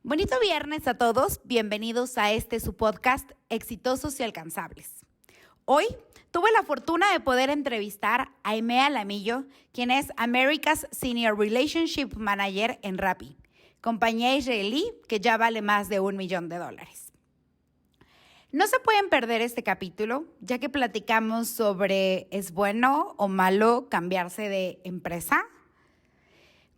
Bonito viernes a todos, bienvenidos a su podcast Exitosos y Alcanzables. Hoy tuve la fortuna de poder entrevistar a Aimee Alamillo, quien es America's Senior Relationship Manager en Rappi, compañía israelí que ya vale más de $1 millón. No se pueden perder este capítulo, ya que platicamos sobre ¿es bueno o malo cambiarse de empresa?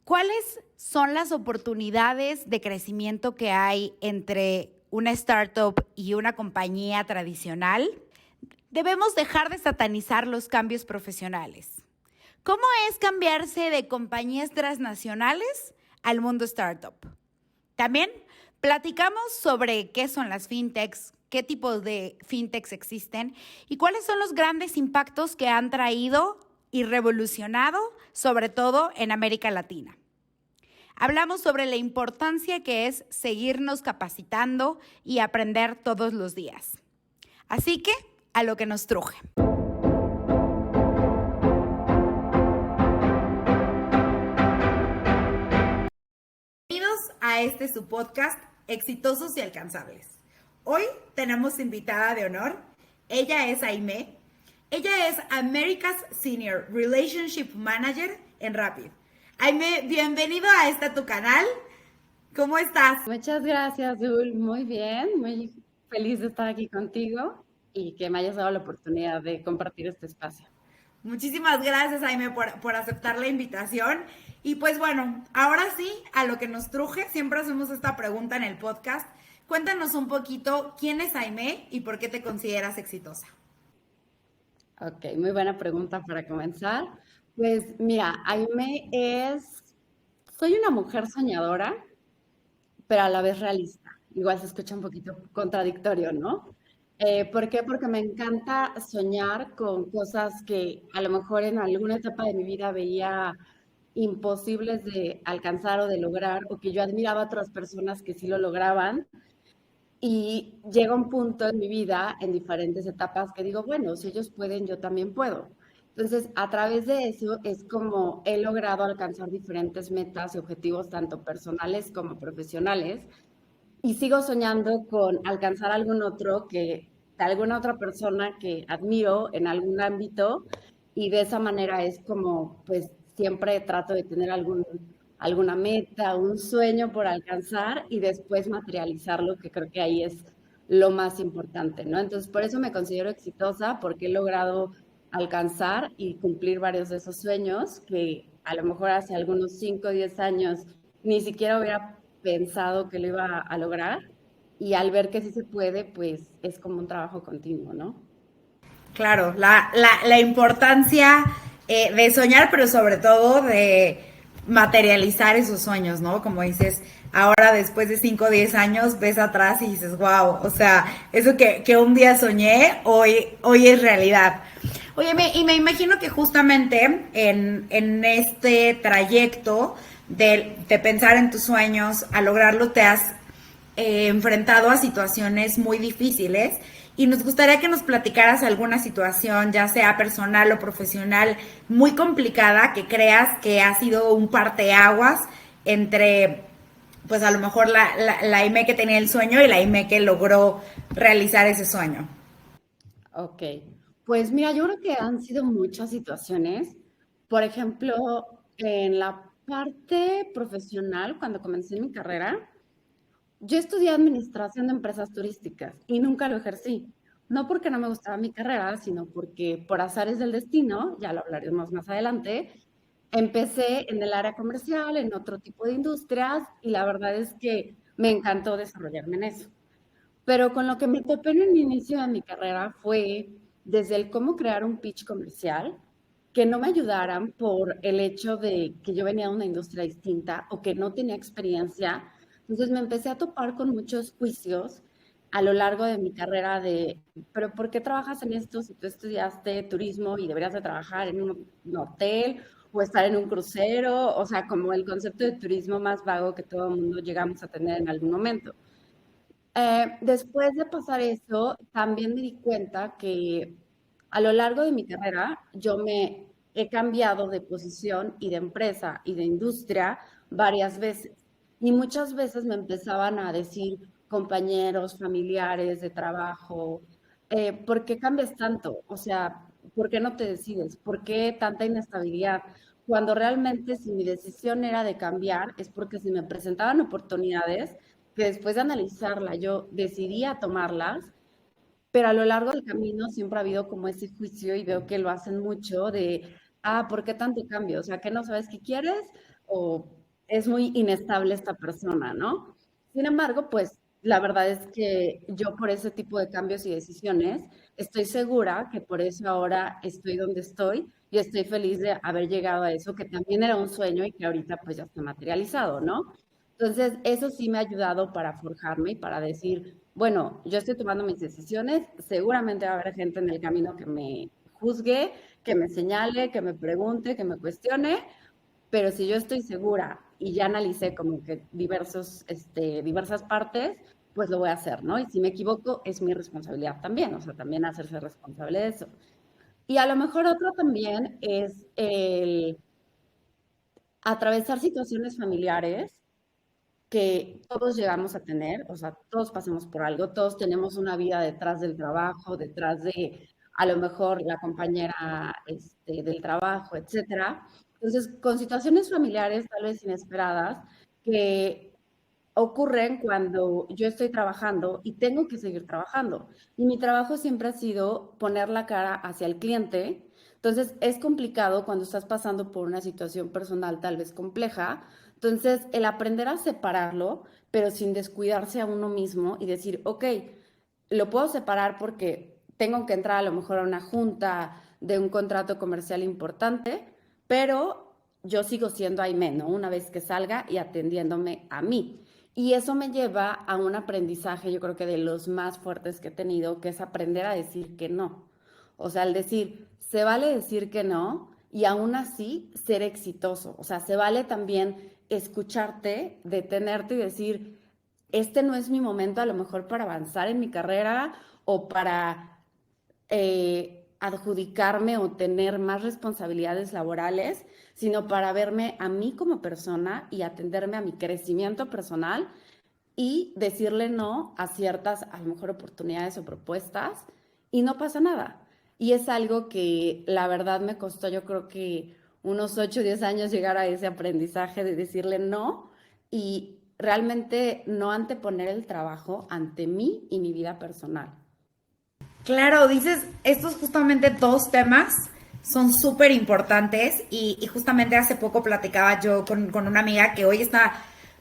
¿Cuáles son las oportunidades de crecimiento que hay entre una startup y una compañía tradicional? Debemos dejar de satanizar los cambios profesionales. ¿Cómo es cambiarse de compañías transnacionales al mundo startup? También platicamos sobre qué son las fintechs, qué tipos de fintechs existen y cuáles son los grandes impactos que han traído y revolucionado, sobre todo en América Latina. Hablamos sobre la importancia que es seguirnos capacitando y aprender todos los días. Así que, a lo que nos truje. Bienvenidos a su podcast, Exitosos y Alcanzables. Hoy tenemos invitada de honor. Ella es Aimee. Ella es America's Senior Relationship Manager en Rappi. Aimee, bienvenido a tu canal. ¿Cómo estás? Muchas gracias, Dul. Muy bien, muy feliz de estar aquí contigo y que me hayas dado la oportunidad de compartir este espacio. Muchísimas gracias, Aimee, por aceptar la invitación. Y pues bueno, ahora sí, a lo que nos truje, siempre hacemos esta pregunta en el podcast. Cuéntanos un poquito quién es Aimee y por qué te consideras exitosa. Ok, muy buena pregunta para comenzar. Pues mira, soy una mujer soñadora, pero a la vez realista. Igual se escucha un poquito contradictorio, ¿no? ¿Por qué? Porque me encanta soñar con cosas que a lo mejor en alguna etapa de mi vida veía imposibles de alcanzar o de lograr, o que yo admiraba a otras personas que sí lo lograban. Y llega un punto en mi vida, en diferentes etapas, que digo, bueno, si ellos pueden, yo también puedo. Entonces, a través de eso es como he logrado alcanzar diferentes metas y objetivos, tanto personales como profesionales, y sigo soñando con alcanzar algún otro alguna otra persona que admiro en algún ámbito, y de esa manera es como, pues, siempre trato de tener alguna meta, un sueño por alcanzar y después materializarlo, que creo que ahí es lo más importante, ¿no? Entonces, por eso me considero exitosa, porque he logrado alcanzar y cumplir varios de esos sueños que a lo mejor hace algunos 5 o 10 años ni siquiera hubiera pensado que lo iba a lograr, y al ver que sí se puede, pues es como un trabajo continuo, ¿no? Claro, la importancia de soñar, pero sobre todo de materializar esos sueños, ¿no? Como dices, ahora después de 5 o 10 años ves atrás y dices, wow, o sea, eso que un día soñé, hoy es realidad. Oye, y me imagino que justamente en este trayecto de pensar en tus sueños, a lograrlo, te has enfrentado a situaciones muy difíciles y nos gustaría que nos platicaras alguna situación, ya sea personal o profesional, muy complicada, que creas que ha sido un parteaguas entre, pues a lo mejor la Aimee que tenía el sueño y la Aimee que logró realizar ese sueño. Ok, pues mira, yo creo que han sido muchas situaciones. Por ejemplo, en la parte profesional, cuando comencé mi carrera, yo estudié administración de empresas turísticas y nunca lo ejercí. No porque no me gustaba mi carrera, sino porque por azares del destino, ya lo hablaremos más adelante, empecé en el área comercial, en otro tipo de industrias, y la verdad es que me encantó desarrollarme en eso. Pero con lo que me topé en el inicio de mi carrera fue desde el cómo crear un pitch comercial, que no me ayudaran por el hecho de que yo venía de una industria distinta o que no tenía experiencia. Entonces me empecé a topar con muchos juicios a lo largo de mi carrera de, pero ¿por qué trabajas en esto si tú estudiaste turismo y deberías de trabajar en un hotel o estar en un crucero? O sea, como el concepto de turismo más vago que todo el mundo llegamos a tener en algún momento. Después de pasar eso, también me di cuenta que a lo largo de mi carrera yo me he cambiado de posición y de empresa y de industria varias veces. Y muchas veces me empezaban a decir compañeros, familiares de trabajo, ¿por qué cambias tanto? O sea, ¿por qué no te decides? ¿Por qué tanta inestabilidad? Cuando realmente si mi decisión era de cambiar, es porque si me presentaban oportunidades que después de analizarla yo decidía tomarlas, pero a lo largo del camino siempre ha habido como ese juicio y veo que lo hacen mucho de, ¿por qué tanto cambio? O sea, ¿que no sabes qué quieres? O es muy inestable esta persona, ¿no? Sin embargo, pues la verdad es que yo por ese tipo de cambios y decisiones estoy segura que por eso ahora estoy donde estoy y estoy feliz de haber llegado a eso, que también era un sueño y que ahorita pues ya está materializado, ¿no? Entonces, eso sí me ha ayudado para forjarme y para decir, bueno, yo estoy tomando mis decisiones, seguramente va a haber gente en el camino que me juzgue, que me señale, que me pregunte, que me cuestione, pero si yo estoy segura y ya analicé como que diversas partes, pues lo voy a hacer, ¿no? Y si me equivoco, es mi responsabilidad también, o sea, también hacerse responsable de eso. Y a lo mejor otro también es el atravesar situaciones familiares que todos llegamos a tener, o sea, todos pasamos por algo, todos tenemos una vida detrás del trabajo, detrás de a lo mejor la compañera del trabajo, etcétera. Entonces, con situaciones familiares tal vez inesperadas que ocurren cuando yo estoy trabajando y tengo que seguir trabajando. Y mi trabajo siempre ha sido poner la cara hacia el cliente. Entonces es complicado cuando estás pasando por una situación personal tal vez compleja. Entonces el aprender a separarlo, pero sin descuidarse a uno mismo y decir, ok, lo puedo separar porque tengo que entrar a lo mejor a una junta de un contrato comercial importante, pero yo sigo siendo Aimee, ¿no? Una vez que salga y atendiéndome a mí. Y eso me lleva a un aprendizaje, yo creo que de los más fuertes que he tenido, que es aprender a decir que no. O sea, al decir, se vale decir que no y aún así ser exitoso. O sea, se vale también escucharte, detenerte y decir, este no es mi momento a lo mejor para avanzar en mi carrera o para adjudicarme o tener más responsabilidades laborales, sino para verme a mí como persona y atenderme a mi crecimiento personal y decirle no a ciertas, a lo mejor, oportunidades o propuestas y no pasa nada. Y es algo que la verdad me costó, yo creo que unos 8 o 10 años llegar a ese aprendizaje de decirle no y realmente no anteponer el trabajo ante mí y mi vida personal. Claro, dices, estos justamente dos temas son súper importantes y justamente hace poco platicaba yo con una amiga que hoy está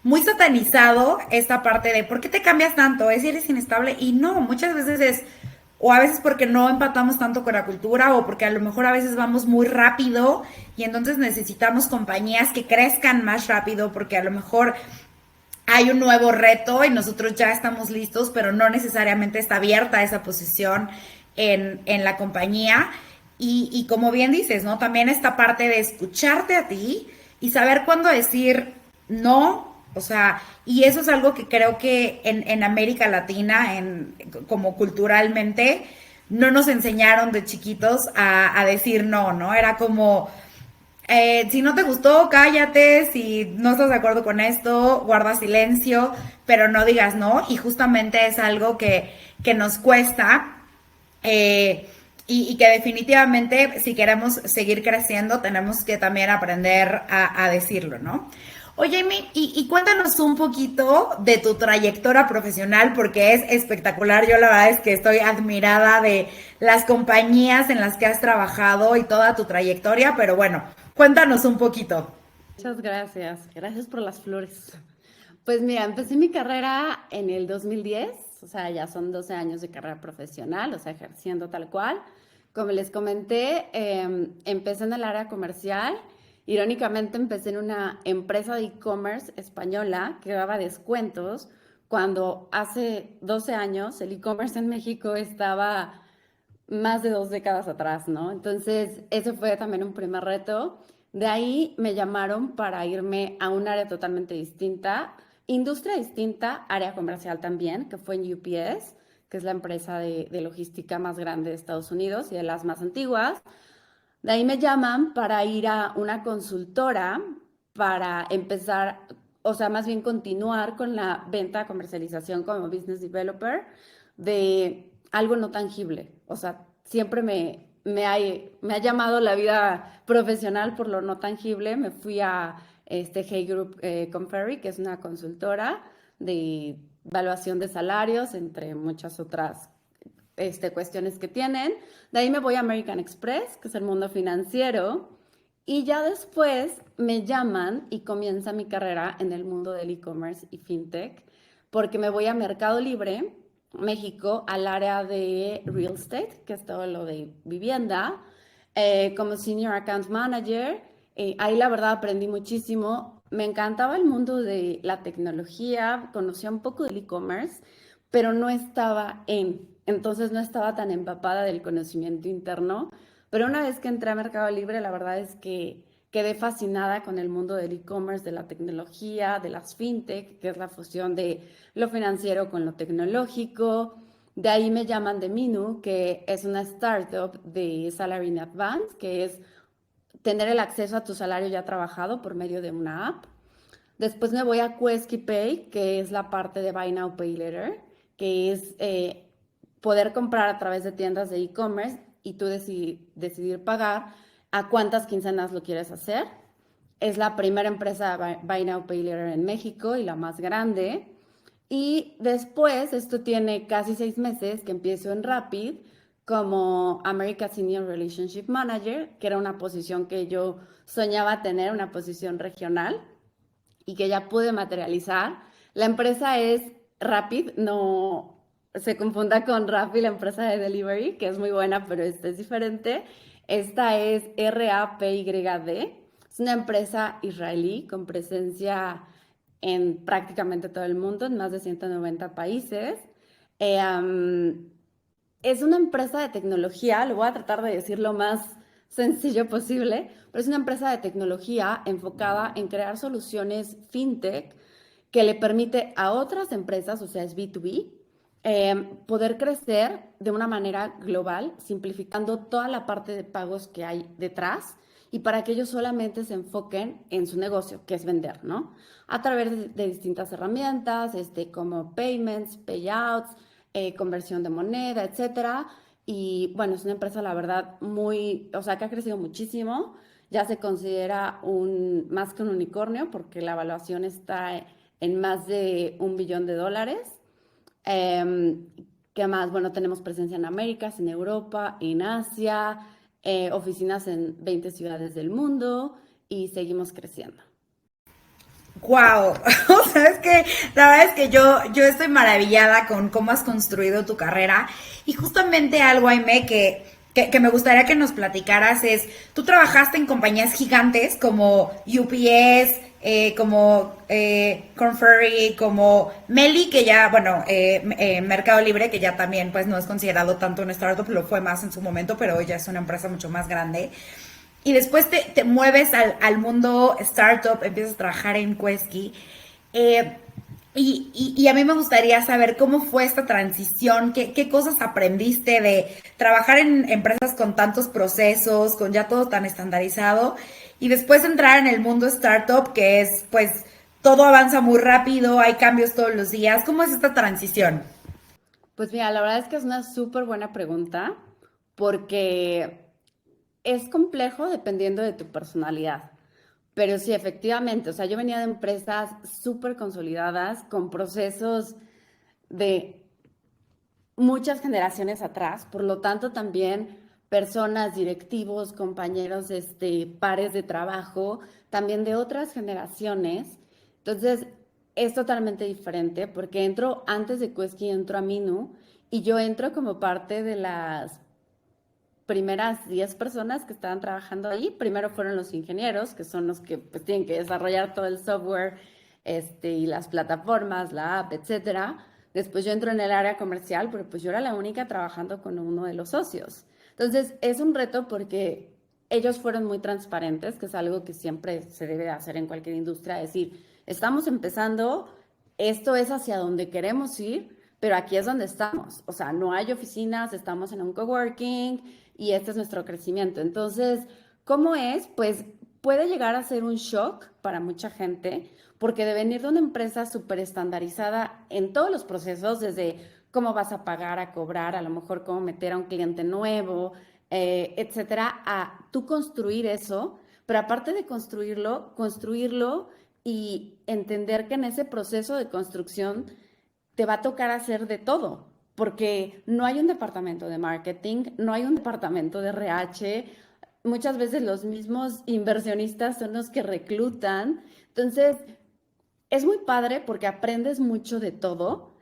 muy satanizado esta parte de ¿por qué te cambias tanto? Es si eres inestable y no, muchas veces es o a veces porque no empatamos tanto con la cultura o porque a lo mejor a veces vamos muy rápido y entonces necesitamos compañías que crezcan más rápido porque a lo mejor hay un nuevo reto y nosotros ya estamos listos, pero no necesariamente está abierta esa posición en la compañía. Y como bien dices, ¿no? También esta parte de escucharte a ti y saber cuándo decir no, o sea, y eso es algo que creo que en América Latina, como culturalmente, no nos enseñaron de chiquitos a decir no, ¿no? Era como, si no te gustó, cállate, si no estás de acuerdo con esto, guarda silencio, pero no digas no, y justamente es algo que nos cuesta, y que definitivamente si queremos seguir creciendo tenemos que también aprender a decirlo, ¿no? Oye, Amy, y cuéntanos un poquito de tu trayectoria profesional, porque es espectacular. Yo la verdad es que estoy admirada de las compañías en las que has trabajado y toda tu trayectoria, pero bueno, cuéntanos un poquito. Muchas gracias. Gracias por las flores. Pues mira, empecé mi carrera en el 2010, o sea, ya son 12 años de carrera profesional, o sea, ejerciendo tal cual. Como les comenté, empecé en el área comercial. Irónicamente, empecé en una empresa de e-commerce española que daba descuentos cuando hace 12 años el e-commerce en México estaba más de 2 décadas atrás, ¿no? Entonces, ese fue también un primer reto. De ahí me llamaron para irme a un área totalmente distinta, industria distinta, área comercial también, que fue en UPS, que es la empresa de logística más grande de Estados Unidos y de las más antiguas. De ahí me llaman para ir a una consultora para empezar o sea, más bien continuar con la venta, comercialización como business developer de algo no tangible. O sea, siempre me ha llamado la vida profesional por lo no tangible. Me fui a Hey Group Conferry, que es una consultora de evaluación de salarios, entre muchas otras cuestiones que tienen. De ahí me voy a American Express, que es el mundo financiero. Y ya después me llaman y comienza mi carrera en el mundo del e-commerce y fintech, porque me voy a Mercado Libre, México, al área de real estate, que es todo lo de vivienda, como Senior Account Manager. Ahí la verdad aprendí muchísimo. Me encantaba el mundo de la tecnología, conocía un poco del e-commerce, pero no estaba entonces no estaba tan empapada del conocimiento interno. Pero una vez que entré a Mercado Libre, la verdad es que quedé fascinada con el mundo del e-commerce, de la tecnología, de las fintech, que es la fusión de lo financiero con lo tecnológico. De ahí me llaman de Minu, que es una startup de Salary in Advance, que es tener el acceso a tu salario ya trabajado por medio de una app. Después me voy a Quesky Pay, que es la parte de Buy Now, Pay Later, que es poder comprar a través de tiendas de e-commerce y tú decidir pagar a cuántas quincenas lo quieres hacer. Es la primera empresa de Buy Now, Pay Later en México y la más grande. Y después, esto tiene casi 6 meses que empiezo en Rapid como America Senior Relationship Manager, que era una posición que yo soñaba tener, una posición regional y que ya pude materializar. La empresa es Rapid, no se confunda con Rappi, la empresa de delivery, que es muy buena, pero esta es diferente. Esta es RAPYD, es una empresa israelí con presencia en prácticamente todo el mundo, en más de 190 países. Es una empresa de tecnología, lo voy a tratar de decir lo más sencillo posible, pero es una empresa de tecnología enfocada en crear soluciones fintech que le permite a otras empresas, o sea, es B2B, poder crecer de una manera global, simplificando toda la parte de pagos que hay detrás y para que ellos solamente se enfoquen en su negocio, que es vender, ¿no? A través de distintas herramientas, como payments, payouts, conversión de moneda, etcétera. Y bueno, es una empresa, la verdad, muy, o sea, que ha crecido muchísimo. Ya se considera más que un unicornio porque la evaluación está en más de $1 billón. Eh, ¿Qué más? Bueno, tenemos presencia en Américas, en Europa, en Asia, oficinas en 20 ciudades del mundo y seguimos creciendo. Wow, o sea, es que la verdad es que yo estoy maravillada con cómo has construido tu carrera y justamente algo, Aime, que me gustaría que nos platicaras es, tú trabajaste en compañías gigantes como UPS, como Korn Ferry, como Meli, que ya, bueno, Mercado Libre, que ya también pues no es considerado tanto un startup, lo fue más en su momento, pero hoy ya es una empresa mucho más grande. Y después te mueves al mundo startup, empiezas a trabajar en Quesky. Eh, y a mí me gustaría saber cómo fue esta transición, qué cosas aprendiste de trabajar en empresas con tantos procesos, con ya todo tan estandarizado, y después entrar en el mundo startup, que es, pues, todo avanza muy rápido, hay cambios todos los días. ¿Cómo es esta transición? Pues mira, la verdad es que es una súper buena pregunta porque es complejo dependiendo de tu personalidad. Pero sí, efectivamente, o sea, yo venía de empresas súper consolidadas, con procesos de muchas generaciones atrás, por lo tanto también personas, directivos, compañeros, pares de trabajo, también de otras generaciones. Entonces, es totalmente diferente porque entro antes de Quesky, entro a Minu y yo entro como parte de las primeras 10 personas que estaban trabajando ahí. Primero fueron los ingenieros, que son los que pues, tienen que desarrollar todo el software y las plataformas, la app, etcétera. Después yo entro en el área comercial, pero pues yo era la única trabajando con uno de los socios. Entonces es un reto porque ellos fueron muy transparentes, que es algo que siempre se debe hacer en cualquier industria, decir, estamos empezando, esto es hacia donde queremos ir, pero aquí es donde estamos. O sea, no hay oficinas, estamos en un coworking y este es nuestro crecimiento. Entonces, ¿cómo es? Pues puede llegar a ser un shock para mucha gente, porque de venir de una empresa súper estandarizada en todos los procesos, desde cómo vas a pagar, a cobrar, a lo mejor cómo meter a un cliente nuevo, etcétera, a tú construir eso, pero aparte de construirlo y entender que en ese proceso de construcción te va a tocar hacer de todo, porque no hay un departamento de marketing, no hay un departamento de RH, muchas veces los mismos inversionistas son los que reclutan, entonces es muy padre porque aprendes mucho de todo,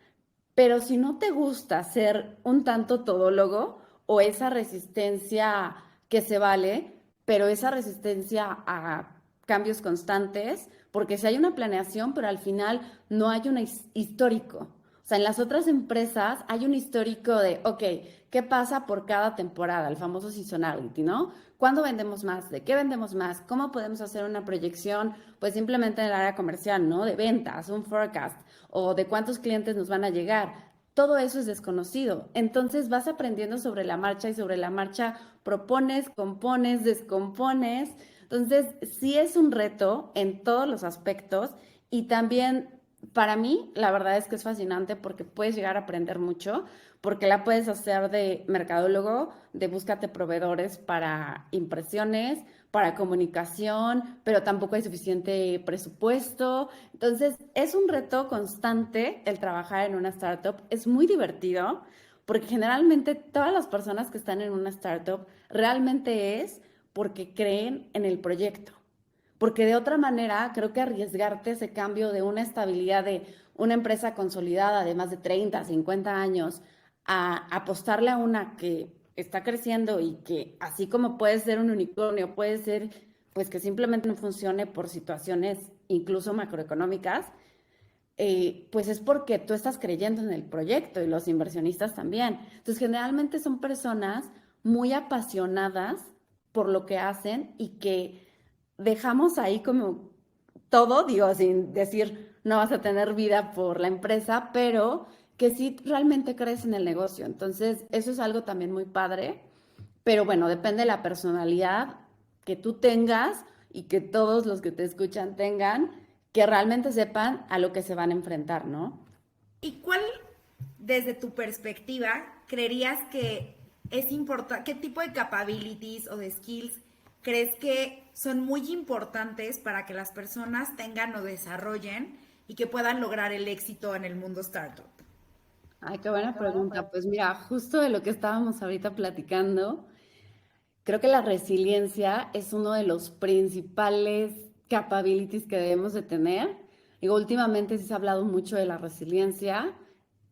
pero si no te gusta ser un tanto todólogo o esa resistencia que se vale, pero esa resistencia a cambios constantes, porque si hay una planeación, pero al final no hay un histórico. O sea, en las otras empresas hay un histórico de, ok, ¿qué pasa por cada temporada? El famoso seasonality, ¿no? ¿Cuándo vendemos más? ¿De qué vendemos más? ¿Cómo podemos hacer una proyección? Pues simplemente en el área comercial, ¿no? De ventas, un forecast, o de cuántos clientes nos van a llegar. Todo eso es desconocido. Entonces vas aprendiendo sobre la marcha y sobre la marcha propones, compones, descompones. Entonces sí es un reto en todos los aspectos y también para mí la verdad es que es fascinante porque puedes llegar a aprender mucho, porque la puedes hacer de mercadólogo, de búscate proveedores para impresiones, para comunicación, pero tampoco hay suficiente presupuesto. Entonces, es un reto constante el trabajar en una startup. Es muy divertido porque generalmente todas las personas que están en una startup realmente es porque creen en el proyecto. Porque de otra manera, creo que arriesgarte ese cambio de una estabilidad de una empresa consolidada de más de 30, 50 años a apostarle a una que está creciendo y que así como puede ser un unicornio, puede ser pues que simplemente no funcione por situaciones incluso macroeconómicas, pues es porque tú estás creyendo en el proyecto y los inversionistas también. Entonces, generalmente son personas muy apasionadas por lo que hacen y que dejamos ahí como todo, digo, sin decir no vas a tener vida por la empresa, pero que sí realmente crees en el negocio. Entonces, eso es algo también muy padre, pero bueno, depende de la personalidad que tú tengas y que todos los que te escuchan tengan, que realmente sepan a lo que se van a enfrentar, ¿no? ¿Y cuál, desde tu perspectiva, creerías que es importante? ¿Qué tipo de capabilities o de skills crees que son muy importantes para que las personas tengan o desarrollen y que puedan lograr el éxito en el mundo startup? Ay, qué buena pregunta. Pues mira, justo de lo que estábamos ahorita platicando, creo que la resiliencia es uno de los principales capabilities que debemos de tener. Digo, últimamente sí se ha hablado mucho de la resiliencia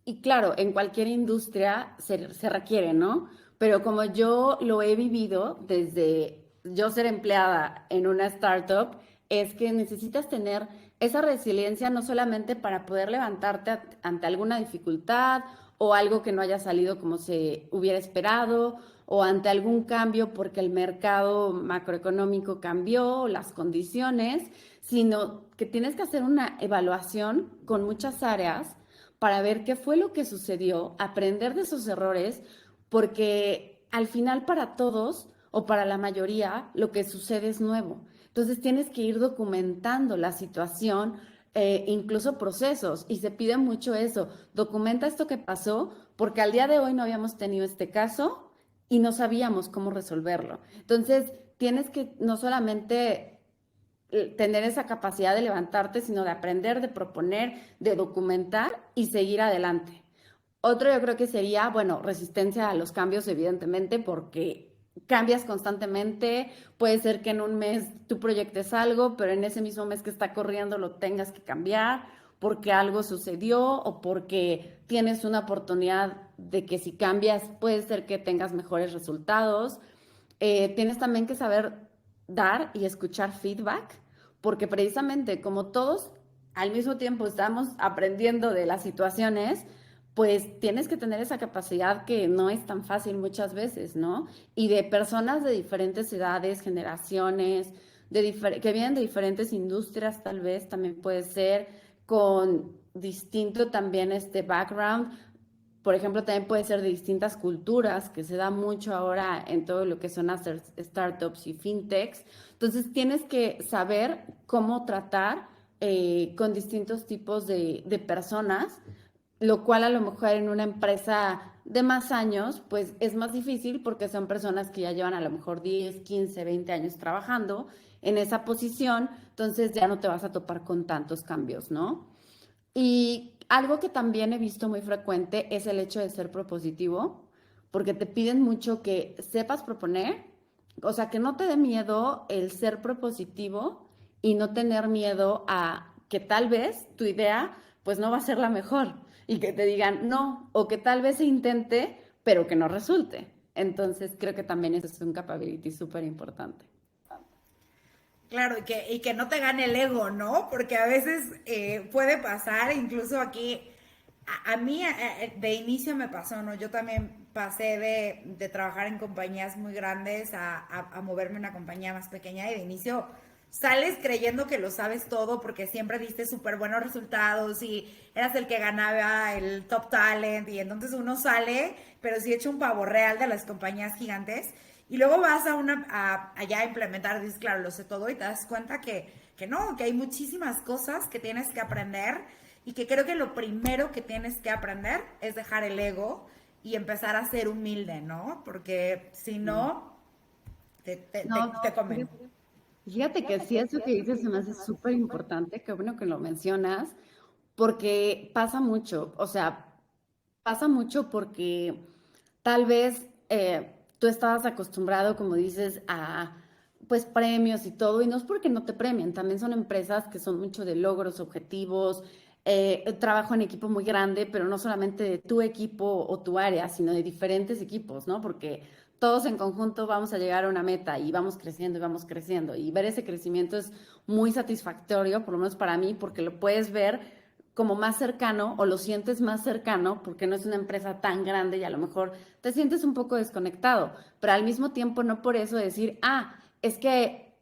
y claro, en cualquier industria se requiere, ¿no? Pero como yo lo he vivido desde yo ser empleada en una startup, es que necesitas tener esa resiliencia no solamente para poder levantarte ante alguna dificultad o algo que no haya salido como se hubiera esperado o ante algún cambio porque el mercado macroeconómico cambió, las condiciones, sino que tienes que hacer una evaluación con muchas áreas para ver qué fue lo que sucedió, aprender de esos errores, porque al final para todos o para la mayoría lo que sucede es nuevo. Entonces tienes que ir documentando la situación, incluso procesos, y se pide mucho eso. Documenta esto que pasó, porque al día de hoy no habíamos tenido este caso y no sabíamos cómo resolverlo. Entonces, tienes que no solamente tener esa capacidad de levantarte, sino de aprender, de proponer, de documentar y seguir adelante. Otro yo creo que sería, bueno, resistencia a los cambios, evidentemente, porque cambias constantemente. Puede ser que en un mes tú proyectes algo, pero en ese mismo mes que está corriendo lo tengas que cambiar porque algo sucedió o porque tienes una oportunidad de que si cambias puede ser que tengas mejores resultados. Tienes también que saber dar y escuchar feedback, porque precisamente como todos al mismo tiempo estamos aprendiendo de las situaciones, pues tienes que tener esa capacidad que no es tan fácil muchas veces, ¿no? Y de personas de diferentes edades, generaciones, que vienen de diferentes industrias tal vez, también puede ser, con distinto también este background. por ejemplo, también puede ser de distintas culturas, que se da mucho ahora en todo lo que son hacer startups y fintechs. Entonces, tienes que saber cómo tratar con distintos tipos de personas, lo cual a lo mejor en una empresa de más años, pues es más difícil porque son personas que ya llevan a lo mejor 10, 15, 20 años trabajando en esa posición, entonces ya no te vas a topar con tantos cambios, ¿no? Y algo que también he visto muy frecuente es el hecho de ser propositivo, porque te piden mucho que sepas proponer, o sea, que no te dé miedo el ser propositivo y no tener miedo a que tal vez tu idea pues no va a ser la mejor y que te digan no, o que tal vez se intente, pero que no resulte. Entonces creo que también eso es un capability súper importante. Claro, y que no te gane el ego, ¿no? Porque a veces puede pasar, incluso aquí, a mí de inicio me pasó, ¿no? Yo también pasé de trabajar en compañías muy grandes a moverme a una compañía más pequeña y de inicio sales creyendo que lo sabes todo porque siempre diste súper buenos resultados y eras el que ganaba el top talent y entonces uno sale, pero sí hecho un pavo real de las compañías gigantes y luego vas allá a implementar, dices, claro, lo sé todo y te das cuenta que no, que hay muchísimas cosas que tienes que aprender y que creo que lo primero que tienes que aprender es dejar el ego y empezar a ser humilde, ¿no? Porque si no, No, te comen. fíjate que sí, eso que dices se me hace súper importante, qué bueno que lo mencionas, porque pasa mucho, o sea, pasa mucho porque tal vez tú estabas acostumbrado, como dices, a pues premios y todo, y no es porque no te premien, también son empresas que son mucho de logros, objetivos, trabajo en equipo muy grande, pero no solamente de tu equipo o tu área, sino de diferentes equipos, ¿no? Porque todos en conjunto vamos a llegar a una meta y vamos creciendo, y ver ese crecimiento es muy satisfactorio, por lo menos para mí, porque lo puedes ver como más cercano o lo sientes más cercano porque no es una empresa tan grande y a lo mejor te sientes un poco desconectado, pero al mismo tiempo no por eso decir, ah, es que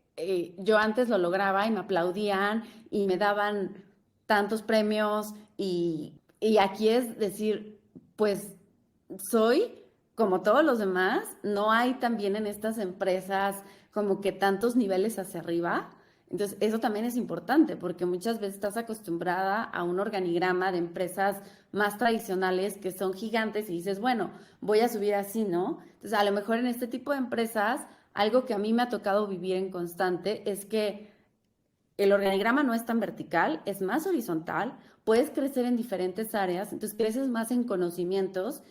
yo antes lo lograba y me aplaudían y me daban tantos premios y aquí es decir, pues soy como todos los demás, no hay también en estas empresas como que tantos niveles hacia arriba. Entonces, eso también es importante porque muchas veces estás acostumbrada a un organigrama de empresas más tradicionales que son gigantes y dices, bueno, voy a subir así, ¿no? Entonces, a lo mejor en este tipo de empresas, algo que a mí me ha tocado vivir en constante es que el organigrama no es tan vertical, es más horizontal, puedes crecer en diferentes áreas, entonces creces más en conocimientos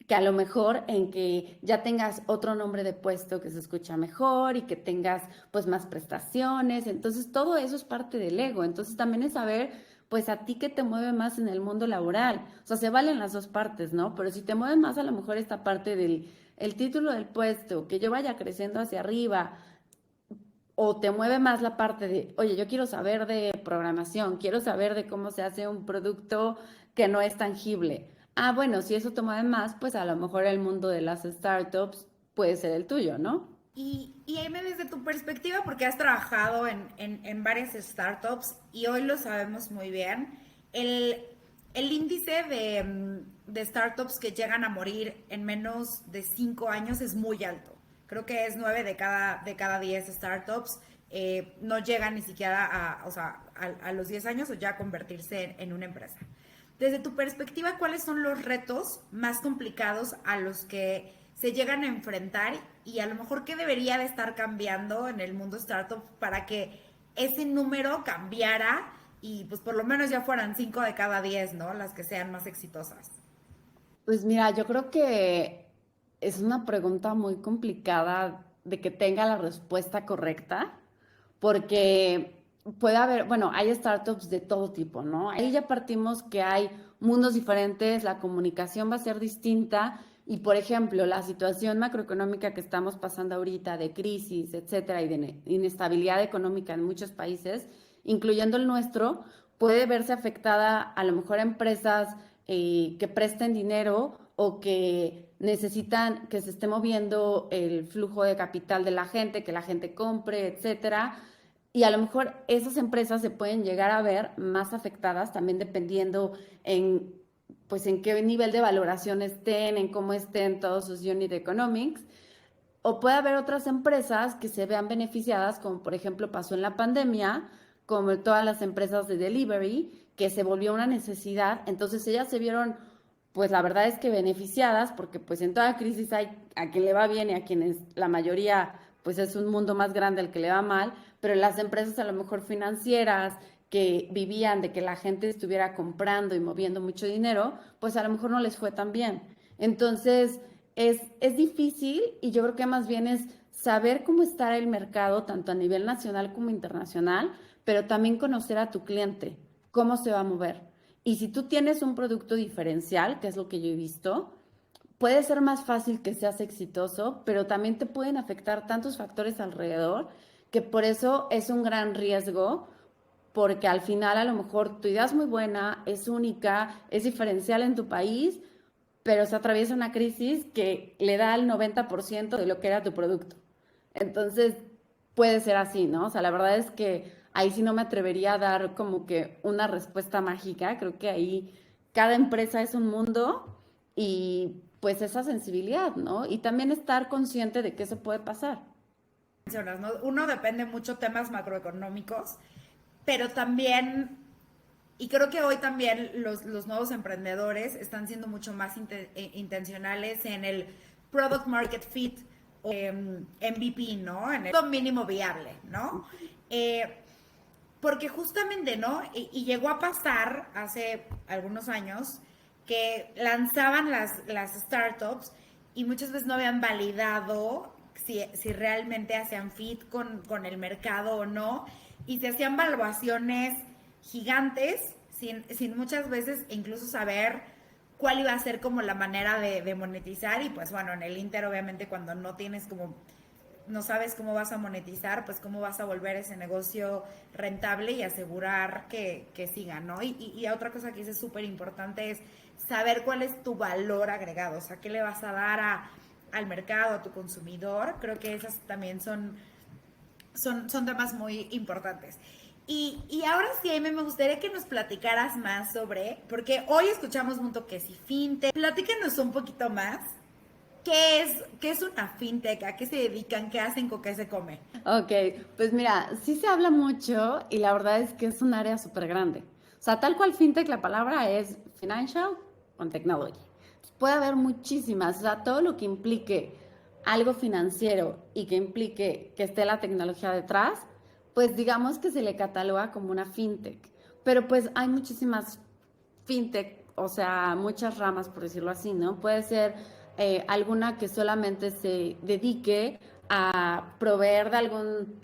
que a lo mejor en que ya tengas otro nombre de puesto que se escucha mejor y que tengas pues más prestaciones, entonces todo eso es parte del ego, entonces también es saber pues a ti qué te mueve más en el mundo laboral, o sea, se valen las dos partes, ¿no? Pero si te mueve más a lo mejor esta parte del el título del puesto, que yo vaya creciendo hacia arriba, o te mueve más la parte de, oye, yo quiero saber de programación, quiero saber de cómo se hace un producto que no es tangible. Ah, bueno, si eso te mueve más, pues a lo mejor el mundo de las startups puede ser el tuyo, ¿no? Y Aime, desde tu perspectiva, porque has trabajado en varias startups y hoy lo sabemos muy bien, el, el índice de startups que llegan a morir en menos de 5 años es muy alto. Creo que es 9 de cada 10 startups. No llegan ni siquiera o sea, a los 10 años o ya a convertirse en una empresa. Desde tu perspectiva, ¿cuáles son los retos más complicados a los que se llegan a enfrentar y a lo mejor qué debería de estar cambiando en el mundo startup para que ese número cambiara y pues por lo menos ya fueran 5 de cada 10, ¿no? Las que sean más exitosas. Pues mira, yo creo que es una pregunta muy complicada de que tenga la respuesta correcta, porque puede haber, bueno, hay startups de todo tipo, ¿no? Ahí ya partimos que hay mundos diferentes, la comunicación va a ser distinta y, por ejemplo, la situación macroeconómica que estamos pasando ahorita de crisis, etcétera, y de inestabilidad económica en muchos países, incluyendo el nuestro, puede verse afectada a lo mejor a empresas que presten dinero o que necesitan que se esté moviendo el flujo de capital de la gente, que la gente compre, etcétera. Y a lo mejor esas empresas se pueden llegar a ver más afectadas también dependiendo en pues en qué nivel de valoración estén, en cómo estén todos sus unit economics. O puede haber otras empresas que se vean beneficiadas, como por ejemplo pasó en la pandemia, como todas las empresas de delivery, que se volvió una necesidad. Entonces ellas se vieron, pues la verdad es que beneficiadas, porque pues en toda crisis hay a quien le va bien y a quienes la mayoría, pues es un mundo más grande al que le va mal, pero las empresas a lo mejor financieras que vivían de que la gente estuviera comprando y moviendo mucho dinero, pues a lo mejor no les fue tan bien. Entonces, es difícil y yo creo que más bien es saber cómo está el mercado, tanto a nivel nacional como internacional, pero también conocer a tu cliente, cómo se va a mover. Y si tú tienes un producto diferencial, que es lo que yo he visto, puede ser más fácil que seas exitoso, pero también te pueden afectar tantos factores alrededor que por eso es un gran riesgo, porque al final a lo mejor tu idea es muy buena, es única, es diferencial en tu país, pero se atraviesa una crisis que le da el 90% de lo que era tu producto. Entonces, puede ser así, ¿no? O sea, la verdad es que ahí sí no me atrevería a dar como que una respuesta mágica. Creo que ahí cada empresa es un mundo y pues esa sensibilidad, ¿no? Y también estar consciente de que eso puede pasar. ¿No? Uno depende mucho temas macroeconómicos, pero también, y creo que hoy también los nuevos emprendedores están siendo mucho más intencionales en el product market fit o MVP, ¿no? En el mínimo viable, ¿no? Porque justamente, ¿no? Y llegó a pasar hace algunos años que lanzaban las startups y muchas veces no habían validado si realmente hacían fit con el mercado o no, y se hacían valuaciones gigantes sin muchas veces incluso saber cuál iba a ser como la manera de monetizar. Y pues bueno, en el Inter obviamente cuando no tienes como, no sabes cómo vas a monetizar, pues cómo vas a volver ese negocio rentable y asegurar que siga, ¿no? Y otra cosa que es súper importante es saber cuál es tu valor agregado, o sea, qué le vas a dar al mercado, a tu consumidor. Creo que esas también son temas muy importantes. Y ahora sí, Aime, me gustaría que nos platicaras más sobre, porque hoy escuchamos mucho que si fintech, platícanos un poquito más. ¿Qué es una fintech? ¿A qué se dedican? ¿Qué hacen? ¿Con qué se come? Ok, pues mira, sí se habla mucho y la verdad es que es un área súper grande. O sea, tal cual fintech, la palabra es financial con technology. Puede haber muchísimas, o sea, todo lo que implique algo financiero y que implique que esté la tecnología detrás, pues digamos que se le cataloga como una fintech. Pero pues hay muchísimas fintech, o sea, muchas ramas, por decirlo así, ¿no? Puede ser alguna que solamente se dedique a proveer de algún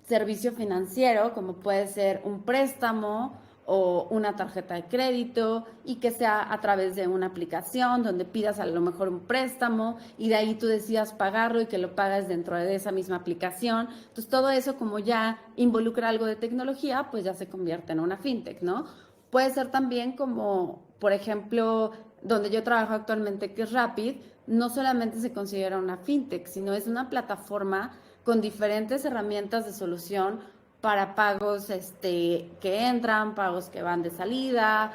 servicio financiero, como puede ser un préstamo o una tarjeta de crédito, y que sea a través de una aplicación donde pidas a lo mejor un préstamo y de ahí tú decidas pagarlo y que lo pagas dentro de esa misma aplicación. Entonces todo eso, como ya involucra algo de tecnología, pues ya se convierte en una fintech, ¿no? Puede ser también como, por ejemplo, donde yo trabajo actualmente, que es Rapid, no solamente se considera una fintech, sino es una plataforma con diferentes herramientas de solución para pagos que entran, pagos que van de salida,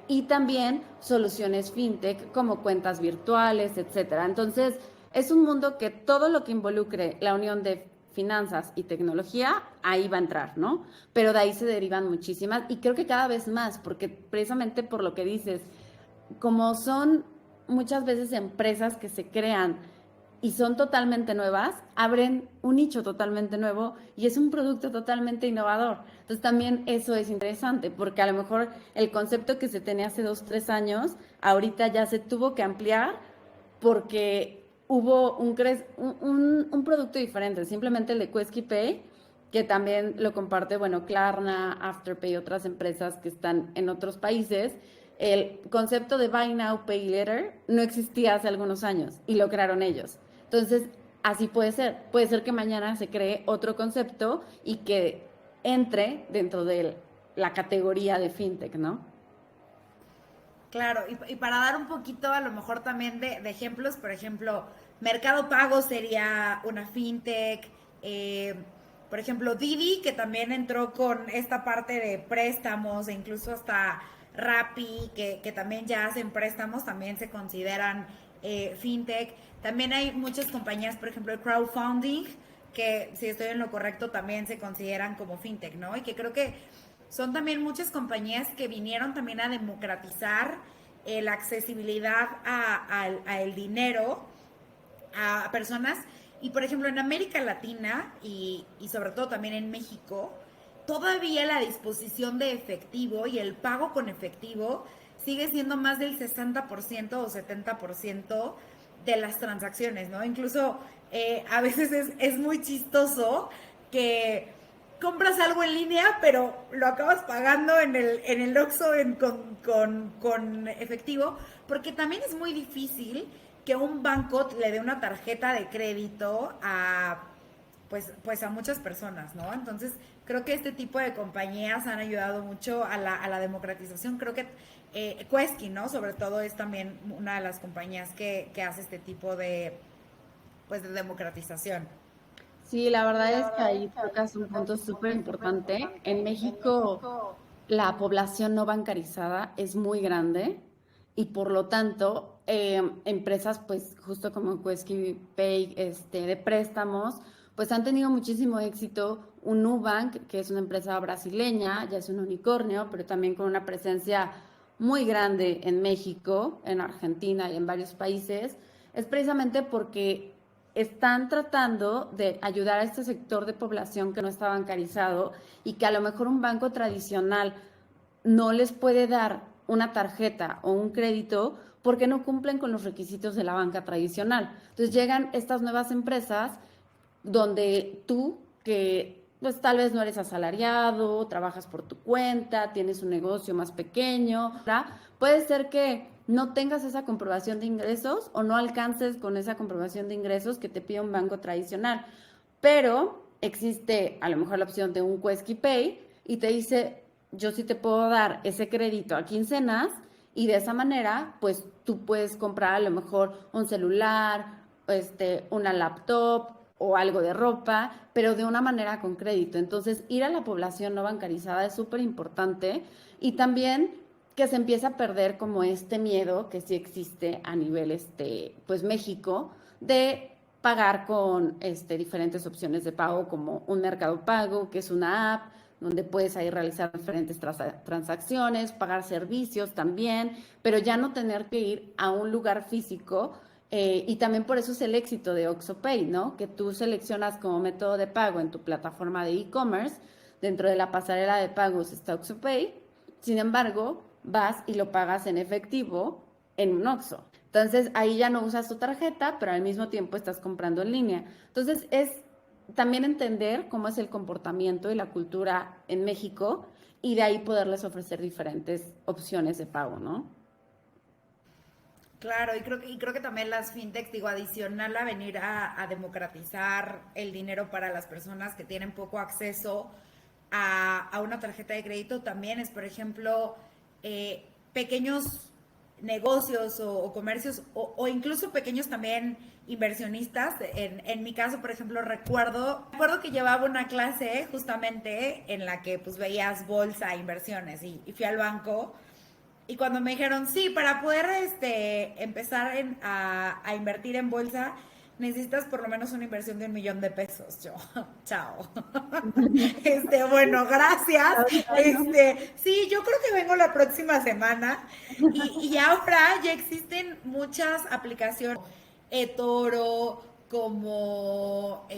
y también soluciones fintech como cuentas virtuales, etcétera. Entonces, es un mundo que todo lo que involucre la unión de finanzas y tecnología, ahí va a entrar, ¿no? Pero de ahí se derivan muchísimas y creo que cada vez más, porque precisamente por lo que dices, como son muchas veces empresas que se crean y son totalmente nuevas, abren un nicho totalmente nuevo y es un producto totalmente innovador. Entonces también eso es interesante, porque a lo mejor el concepto que se tenía hace 2, 3 años, ahorita ya se tuvo que ampliar porque hubo un producto diferente, simplemente el de Quesky Pay, que también lo comparte, bueno, Klarna, Afterpay y otras empresas que están en otros países. El concepto de Buy Now, Pay Later no existía hace algunos años y lo crearon ellos. Entonces, así puede ser. Puede ser que mañana se cree otro concepto y que entre dentro de la categoría de fintech, ¿no? Claro, y para dar un poquito a lo mejor también de ejemplos, por ejemplo, Mercado Pago sería una fintech, por ejemplo, Didi, que también entró con esta parte de préstamos e incluso hasta Rappi, que también ya hacen préstamos, también se consideran fintech. También hay muchas compañías, por ejemplo, el crowdfunding, que si estoy en lo correcto también se consideran como fintech, ¿no? Y que creo que son también muchas compañías que vinieron también a democratizar la accesibilidad a el dinero a personas. Y por ejemplo, en América Latina y sobre todo también en México, todavía la disposición de efectivo y el pago con efectivo sigue siendo más del 60% o 70% de las transacciones, ¿no? Incluso a veces es muy chistoso que compras algo en línea, pero lo acabas pagando en el Oxxo con efectivo, porque también es muy difícil que un banco le dé una tarjeta de crédito a pues a muchas personas, ¿no? Entonces, creo que este tipo de compañías han ayudado mucho a la democratización. Creo que Quesky, ¿no? Sobre todo es también una de las compañías que hace este tipo pues, de democratización. Sí, la verdad es que ahí tocas un punto súper importante. En México, la población no bancarizada es muy grande y por lo tanto, empresas, pues justo como Quesky Pay, de préstamos, pues han tenido muchísimo éxito. Un Nubank, que es una empresa brasileña, ya es un unicornio, pero también con una presencia muy grande en México, en Argentina y en varios países, es precisamente porque están tratando de ayudar a este sector de población que no está bancarizado y que a lo mejor un banco tradicional no les puede dar una tarjeta o un crédito porque no cumplen con los requisitos de la banca tradicional. Entonces llegan estas nuevas empresas donde tú, que pues tal vez no eres asalariado, trabajas por tu cuenta, tienes un negocio más pequeño, ¿verdad? Puede ser que no tengas esa comprobación de ingresos o no alcances con esa comprobación de ingresos que te pide un banco tradicional. Pero existe a lo mejor la opción de un Quesky Pay y te dice, yo sí te puedo dar ese crédito a quincenas y de esa manera, pues tú puedes comprar a lo mejor un celular, una laptop o algo de ropa, pero de una manera con crédito. Entonces, ir a la población no bancarizada es súper importante y también que se empieza a perder como este miedo que sí existe a nivel, pues México, de pagar con diferentes opciones de pago como un mercado pago, que es una app donde puedes ahí realizar diferentes transacciones, pagar servicios también, pero ya no tener que ir a un lugar físico. Y también por eso es el éxito de OxxoPay, ¿no? Que tú seleccionas como método de pago en tu plataforma de e-commerce, dentro de la pasarela de pagos está OxxoPay, sin embargo, vas y lo pagas en efectivo en un Oxxo. Entonces ahí ya no usas tu tarjeta, pero al mismo tiempo estás comprando en línea. Entonces es también entender cómo es el comportamiento y la cultura en México y de ahí poderles ofrecer diferentes opciones de pago, ¿no? Claro, y creo que también las fintechs, digo, adicional a venir a democratizar el dinero para las personas que tienen poco acceso a una tarjeta de crédito, también es, por ejemplo, pequeños negocios o comercios o incluso pequeños también inversionistas. En mi caso, por ejemplo, recuerdo que llevaba una clase justamente en la que pues veías bolsa, inversiones y fui al banco y cuando me dijeron, sí, para poder empezar a invertir en bolsa, necesitas por lo menos una inversión de 1 millón de pesos. Yo, chao. Bueno, gracias. Sí, yo creo que vengo la próxima semana. Y ahora ya existen muchas aplicaciones, eToro, como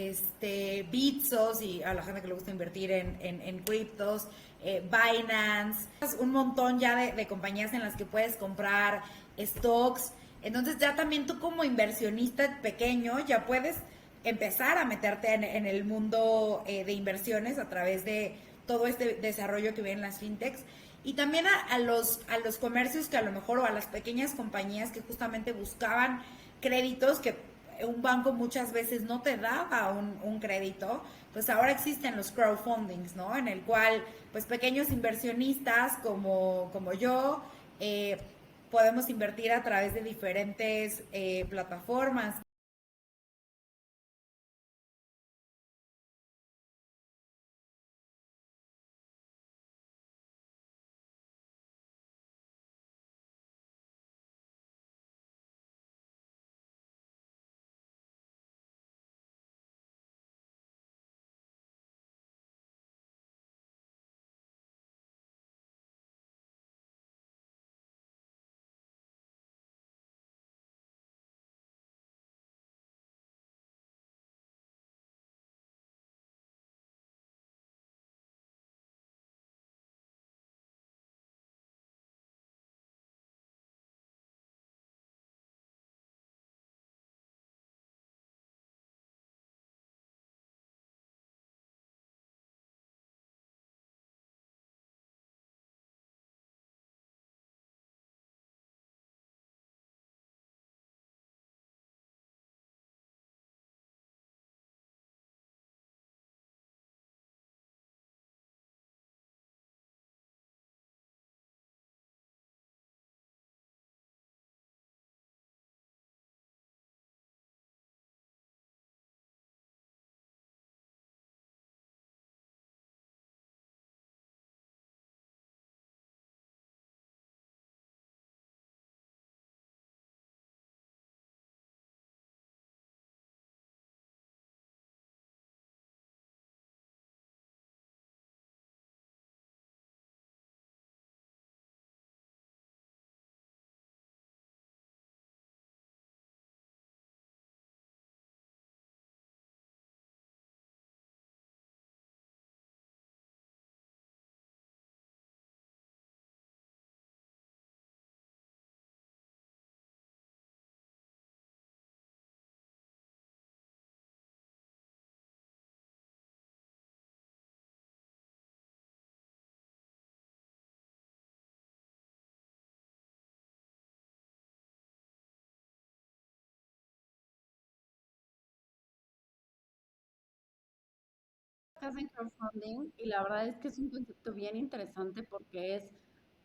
Bitsos, y a la gente que le gusta invertir en criptos, Binance, un montón ya de compañías en las que puedes comprar stocks. Entonces ya también tú como inversionista pequeño ya puedes empezar a meterte en el mundo de inversiones a través de todo este desarrollo que vienen las fintechs. Y también a los comercios que a lo mejor, o a las pequeñas compañías que justamente buscaban créditos que un banco muchas veces no te daba un crédito, pues ahora existen los crowdfundings, ¿no? En el cual, pues pequeños inversionistas como yo, podemos invertir a través de diferentes plataformas. hacen crowdfunding y la verdad es que es un concepto bien interesante porque es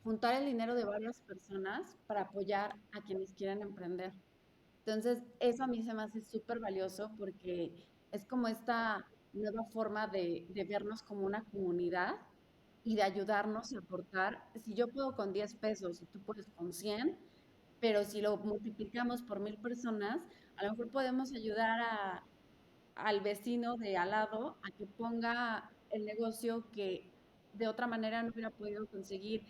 juntar el dinero de varias personas para apoyar a quienes quieren emprender. Entonces, eso a mí se me hace súper valioso porque es como esta nueva forma de vernos como una comunidad y de ayudarnos y aportar. Si yo puedo con 10 pesos y tú puedes con 100, pero si lo multiplicamos por 1000 personas, a lo mejor podemos ayudar al vecino de al lado a que ponga el negocio que de otra manera no hubiera podido conseguir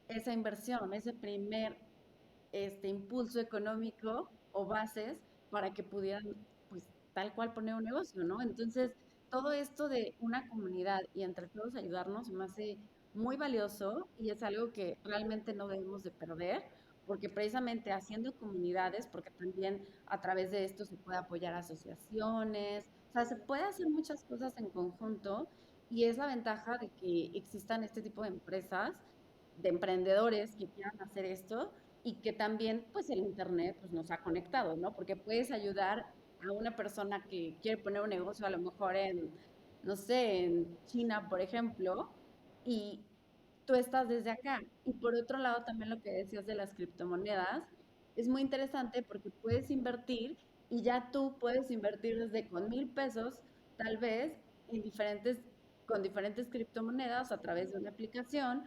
esa inversión, ese primer impulso económico o bases para que pudieran, pues, tal cual poner un negocio, ¿no? Entonces, todo esto de una comunidad y entre todos ayudarnos me hace muy valioso y es algo que realmente no debemos de perder, porque precisamente haciendo comunidades, porque también a través de esto se puede apoyar asociaciones, o sea, se puede hacer muchas cosas en conjunto y es la ventaja de que existan este tipo de empresas, de emprendedores que quieran hacer esto y que también pues el internet pues nos ha conectado, ¿no? Porque puedes ayudar a una persona que quiere poner un negocio a lo mejor en, no sé, en China, por ejemplo, y tú estás desde acá. Y por otro lado, también lo que decías de las criptomonedas es muy interesante porque puedes invertir y ya tú puedes invertir desde con 1000 pesos, tal vez, en diferentes, con diferentes criptomonedas a través de una aplicación,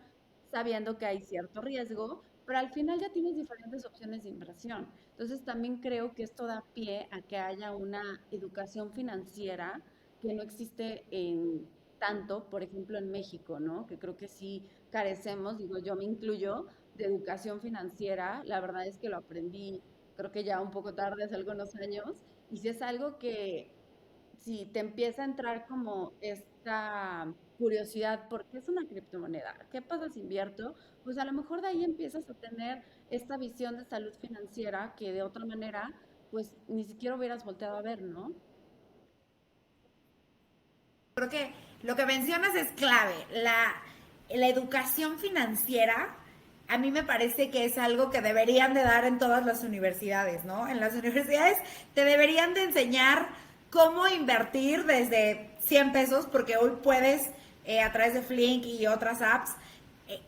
sabiendo que hay cierto riesgo, pero al final ya tienes diferentes opciones de inversión. Entonces también creo que esto da pie a que haya una educación financiera que no existe en tanto, por ejemplo, en México, ¿no? Que creo que sí carecemos, digo, yo me incluyo, de educación financiera. La verdad es que lo aprendí, creo que ya un poco tarde, hace algunos años, y si es algo que si te empieza a entrar como esta curiosidad, ¿por qué es una criptomoneda? ¿Qué pasa si invierto? Pues a lo mejor de ahí empiezas a tener esta visión de salud financiera que de otra manera, pues ni siquiera hubieras volteado a ver, ¿no? Creo que lo que mencionas es clave. La educación financiera a mí me parece que es algo que deberían de dar en todas las universidades, ¿no? En las universidades te deberían de enseñar cómo invertir desde 100 pesos, porque hoy puedes, a través de Flink y otras apps,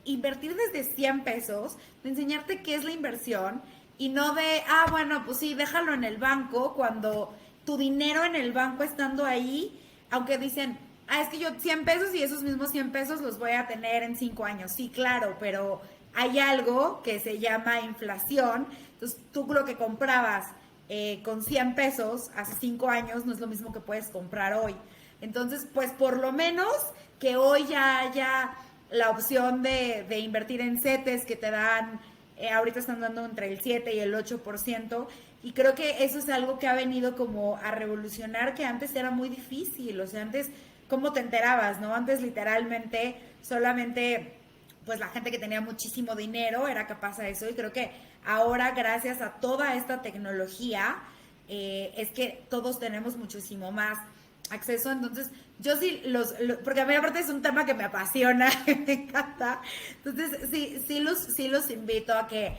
invertir desde 100 pesos, de enseñarte qué es la inversión y no de, bueno, pues sí, déjalo en el banco cuando tu dinero en el banco estando ahí, aunque dicen, es que yo 100 pesos y esos mismos 100 pesos los voy a tener en 5 años. Sí, claro, pero hay algo que se llama inflación. Entonces, tú lo que comprabas con 100 pesos hace 5 años no es lo mismo que puedes comprar hoy. Entonces, pues por lo menos que hoy ya haya la opción de invertir en CETES que te dan, ahorita están dando entre el 7 y el 8%, y creo que eso es algo que ha venido como a revolucionar, que antes era muy difícil, o sea, antes, ¿cómo te enterabas, no? Antes literalmente solamente pues la gente que tenía muchísimo dinero era capaz de eso, y creo que ahora gracias a toda esta tecnología es que todos tenemos muchísimo más acceso. Entonces yo sí porque a mí aparte es un tema que me apasiona, me encanta. Entonces sí los invito a que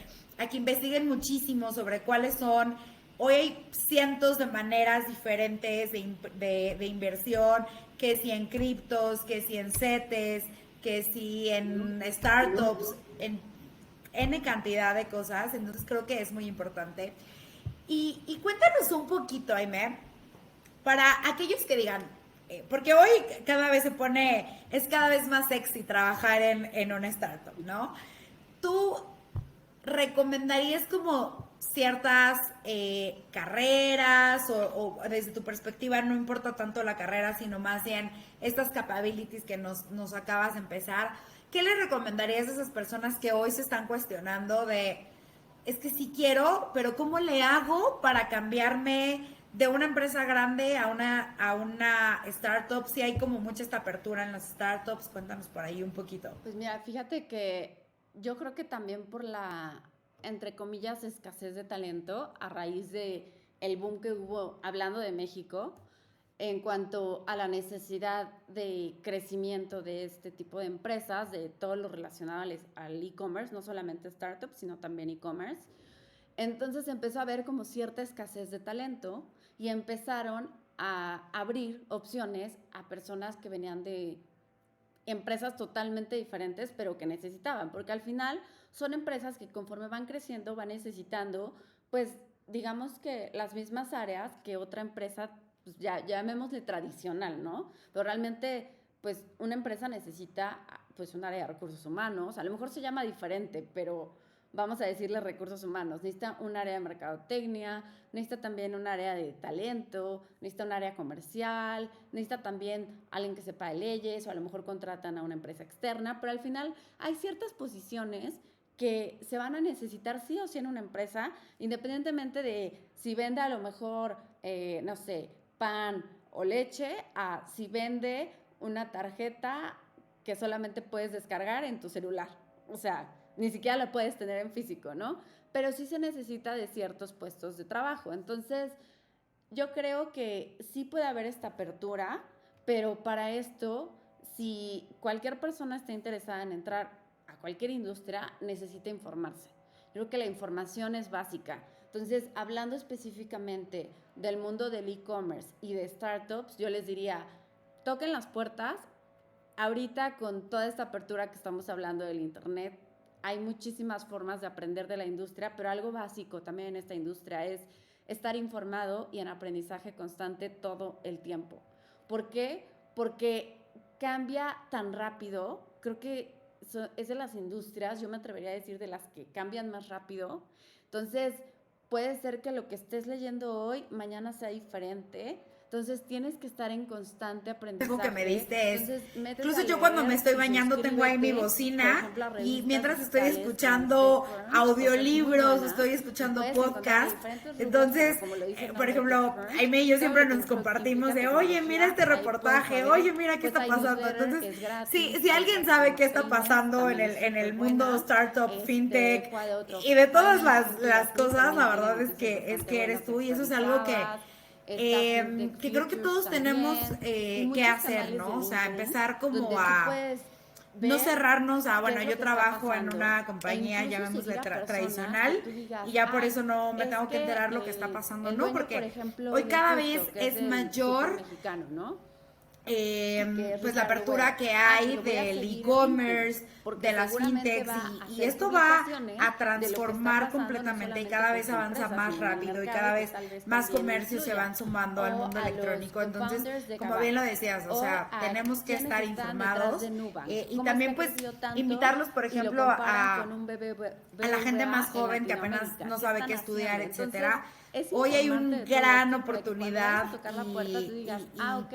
investiguen muchísimo sobre cuáles son. Hoy hay cientos de maneras diferentes de inversión, que si en criptos, que si en CETES, que si en startups, en N cantidad de cosas. Entonces creo que es muy importante. Y cuéntanos un poquito, Aime, para aquellos que digan, porque hoy cada vez es cada vez más sexy trabajar en una startup, ¿no? ¿Tú recomendarías como ciertas carreras o desde tu perspectiva no importa tanto la carrera, sino más bien estas capabilities que nos acabas de empezar? ¿Qué le recomendarías a esas personas que hoy se están cuestionando de, es que sí quiero, pero ¿cómo le hago para cambiarme de una empresa grande a una startup? Si hay como mucha esta apertura en las startups, cuéntanos por ahí un poquito. Pues mira, fíjate que yo creo que también por la, entre comillas, escasez de talento a raíz de el boom que hubo, hablando de México, en cuanto a la necesidad de crecimiento de este tipo de empresas, de todo lo relacionado al e-commerce, no solamente startups, sino también e-commerce. Entonces empezó a haber como cierta escasez de talento y empezaron a abrir opciones a personas que venían de empresas totalmente diferentes, pero que necesitaban, porque al final son empresas que conforme van creciendo van necesitando, pues digamos que las mismas áreas que otra empresa, pues ya llamémosle tradicional, ¿no? Pero realmente, pues una empresa necesita pues un área de recursos humanos, a lo mejor se llama diferente, pero vamos a decirle recursos humanos, necesita un área de mercadotecnia, necesita también un área de talento, necesita un área comercial, necesita también alguien que sepa de leyes o a lo mejor contratan a una empresa externa, pero al final hay ciertas posiciones que se van a necesitar sí o sí en una empresa, independientemente de si vende a lo mejor, no sé, pan o leche, a si vende una tarjeta que solamente puedes descargar en tu celular. O sea, ni siquiera la puedes tener en físico, ¿no? Pero sí se necesita de ciertos puestos de trabajo. Entonces, yo creo que sí puede haber esta apertura, pero para esto, si cualquier persona está interesada en entrar a cualquier industria, necesita informarse. Yo creo que la información es básica. Entonces, hablando específicamente del mundo del e-commerce y de startups, yo les diría, toquen las puertas. Ahorita con toda esta apertura que estamos hablando del internet, hay muchísimas formas de aprender de la industria, pero algo básico también en esta industria es estar informado y en aprendizaje constante todo el tiempo. ¿Por qué? Porque cambia tan rápido, creo que es de las industrias, yo me atrevería a decir de las que cambian más rápido. Entonces, puede ser que lo que estés leyendo hoy, mañana sea diferente. Entonces tienes que estar en constante aprendizaje. Que me diste es, entonces, incluso yo cuando me estoy bañando tengo ahí mi bocina y mientras estoy escuchando audiolibros, estoy escuchando podcasts, entonces, por ejemplo, Aime y yo siempre nos compartimos de, oye, mira este reportaje, oye, mira qué está pasando. Entonces, si alguien sabe qué está pasando en el mundo startup, fintech y de todas las cosas, la verdad es que eres tú, y eso es algo que creo que todos tenemos que hacer, ¿no? O sea, empezar como a no cerrarnos a, bueno, yo trabajo en una compañía, llamémosle tradicional, y ya por eso no me tengo que enterar lo que está pasando, ¿no? Porque hoy cada vez es mayor pues la apertura que hay del e-commerce, de las fintechs, y esto va a transformar completamente y cada vez avanza más rápido y cada vez más comercios se van sumando al mundo electrónico. Entonces, como bien lo decías, o sea, tenemos que estar informados y también pues invitarlos, por ejemplo, a la gente más joven que apenas no sabe qué estudiar, etcétera. Hoy hay una gran oportunidad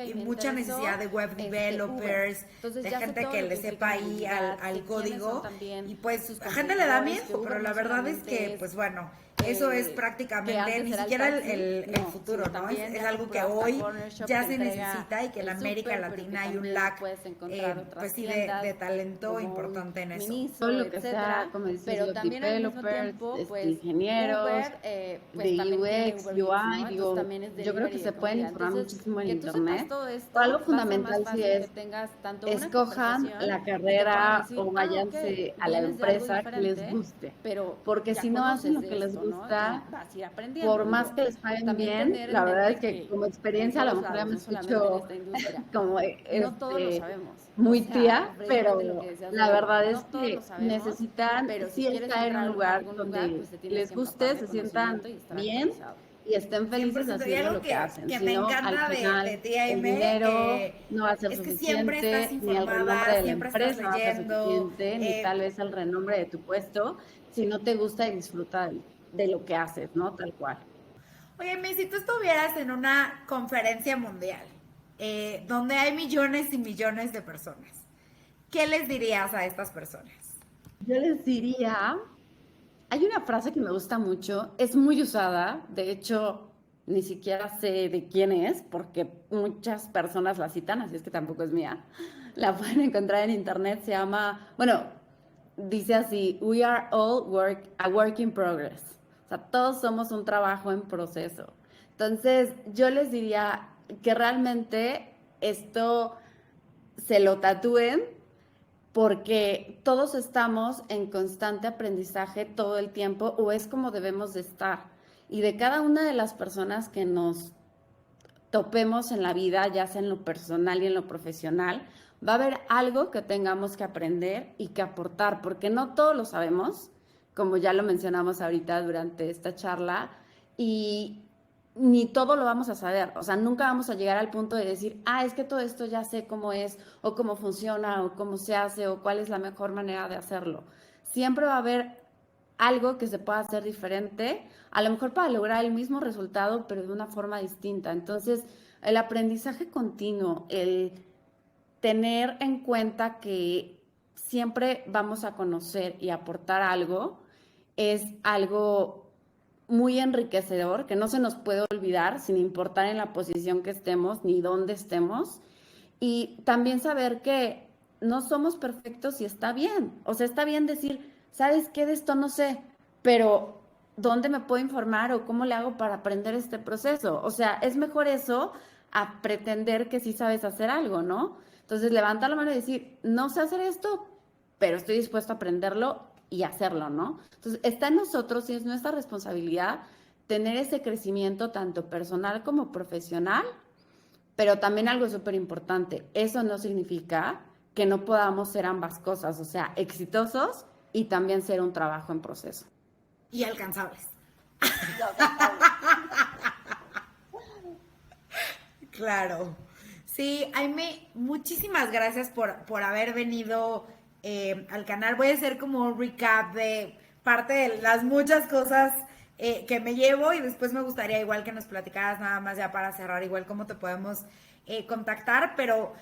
y mucha necesidad de web developers, de gente que le sepa ahí al código, y pues a gente le da miedo, pero la verdad es que, pues bueno, eso es prácticamente ni siquiera el futuro, ¿no? Es algo que hoy ya se necesita y que en América Latina hay un lag, pues sí, de talento importante en eso. Todo lo que sea, como dices, pero también developers, ingenieros, de UX, UI, digo, yo creo que se pueden informar muchísimo en internet. Pero algo fundamental sí es, escojan la carrera o váyanse a la empresa que les guste, porque si no hacen lo que les gusta, por más que les paguen bien, la verdad es que como experiencia a lo mejor ya me escucho como muy tía, pero la verdad es que necesitan sí estar en un lugar donde les guste, se sientan bien y estén felices haciendo lo que hacen. Que si me no, encanta al final, de ti, Aime, el dinero no va a ser es que suficiente, siempre estás ni el renombre de la empresa estás va a ser leyendo, suficiente, ni tal vez el renombre de tu puesto, si no te gusta y disfruta de lo que haces, ¿no? Tal cual. Oye, Aime, si tú estuvieras en una conferencia mundial donde hay millones y millones de personas, ¿qué les dirías a estas personas? Yo les diría, hay una frase que me gusta mucho, es muy usada, de hecho, ni siquiera sé de quién es, porque muchas personas la citan, así es que tampoco es mía. La pueden encontrar en internet, se llama, bueno, dice así, we are all a work in progress. O sea, todos somos un trabajo en proceso. Entonces, yo les diría que realmente esto se lo tatúen, porque todos estamos en constante aprendizaje todo el tiempo, o es como debemos de estar. Y de cada una de las personas que nos topemos en la vida, ya sea en lo personal y en lo profesional, va a haber algo que tengamos que aprender y que aportar, porque no todo lo sabemos, como ya lo mencionamos ahorita durante esta charla, y ni todo lo vamos a saber. O sea, nunca vamos a llegar al punto de decir, es que todo esto ya sé cómo es, o cómo funciona, o cómo se hace, o cuál es la mejor manera de hacerlo. Siempre va a haber algo que se pueda hacer diferente, a lo mejor para lograr el mismo resultado, pero de una forma distinta. Entonces, el aprendizaje continuo, el tener en cuenta que siempre vamos a conocer y aportar algo, es algo muy enriquecedor, que no se nos puede olvidar, sin importar en la posición que estemos ni dónde estemos. Y también saber que no somos perfectos y está bien. O sea, está bien decir, ¿sabes qué? De esto no sé, pero ¿dónde me puedo informar o cómo le hago para aprender este proceso? O sea, es mejor eso a pretender que sí sabes hacer algo, ¿no? Entonces, levantar la mano y decir, no sé hacer esto, pero estoy dispuesto a aprenderlo y hacerlo, ¿no? Entonces, está en nosotros y es nuestra responsabilidad tener ese crecimiento tanto personal como profesional, pero también algo súper importante, eso no significa que no podamos ser ambas cosas, o sea, exitosos y también ser un trabajo en proceso. Y alcanzables. Claro. Sí, Aime, muchísimas gracias por haber venido al canal. Voy a hacer como un recap de parte de las muchas cosas que me llevo y después me gustaría igual que nos platicaras nada más ya para cerrar, igual cómo te podemos contactar, pero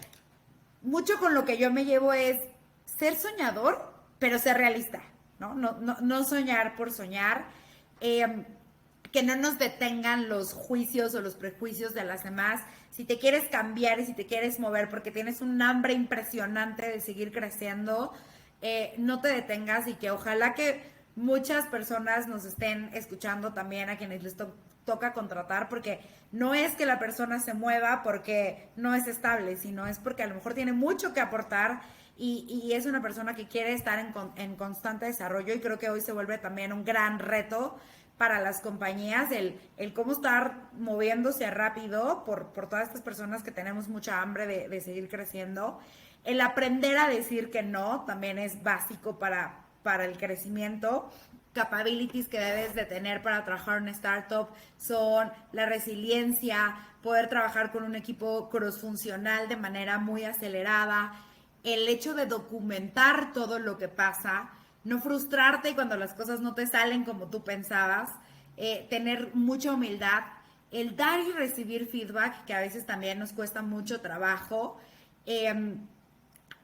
mucho con lo que yo me llevo es ser soñador, pero ser realista, ¿no? No soñar por soñar. Que no nos detengan los juicios o los prejuicios de las demás. Si te quieres cambiar y si te quieres mover porque tienes un hambre impresionante de seguir creciendo, no te detengas y que ojalá que muchas personas nos estén escuchando también a quienes les toca contratar, porque no es que la persona se mueva porque no es estable, sino es porque a lo mejor tiene mucho que aportar y es una persona que quiere estar en constante desarrollo y creo que hoy se vuelve también un gran reto para las compañías, el cómo estar moviéndose rápido por todas estas personas que tenemos mucha hambre de seguir creciendo. El aprender a decir que no también es básico para el crecimiento. Capabilities que debes de tener para trabajar en una startup son la resiliencia, poder trabajar con un equipo crossfuncional de manera muy acelerada, el hecho de documentar todo lo que pasa, no frustrarte cuando las cosas no te salen como tú pensabas, tener mucha humildad, el dar y recibir feedback, que a veces también nos cuesta mucho trabajo,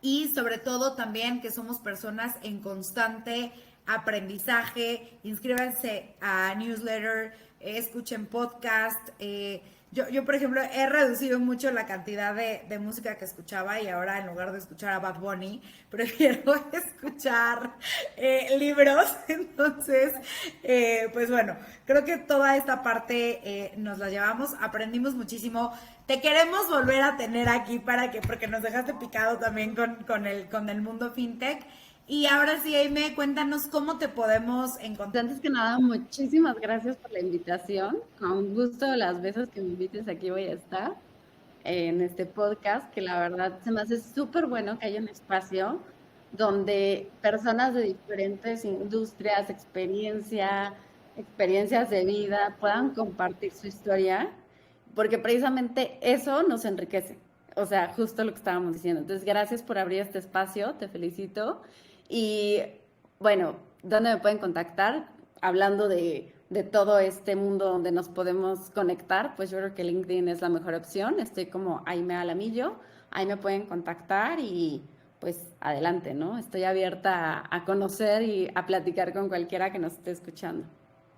y sobre todo también que somos personas en constante aprendizaje. Inscríbanse a newsletter, escuchen podcast. Yo, por ejemplo, he reducido mucho la cantidad de música que escuchaba y ahora en lugar de escuchar a Bad Bunny, prefiero escuchar libros. Entonces, pues bueno, creo que toda esta parte nos la llevamos, aprendimos muchísimo. Te queremos volver a tener aquí porque nos dejaste picado también con el mundo fintech. Y ahora sí, Aime, cuéntanos cómo te podemos encontrar. Antes que nada, muchísimas gracias por la invitación. Con gusto, las veces que me invites aquí voy a estar en este podcast, que la verdad se me hace súper bueno que haya un espacio donde personas de diferentes industrias, experiencias de vida puedan compartir su historia, porque precisamente eso nos enriquece. O sea, justo lo que estábamos diciendo. Entonces, gracias por abrir este espacio, te felicito. Y bueno, ¿dónde me pueden contactar? Hablando de todo este mundo donde nos podemos conectar, pues yo creo que LinkedIn es la mejor opción. Estoy como Aime Alamillo, ahí me pueden contactar y pues adelante, ¿no? Estoy abierta a conocer y a platicar con cualquiera que nos esté escuchando.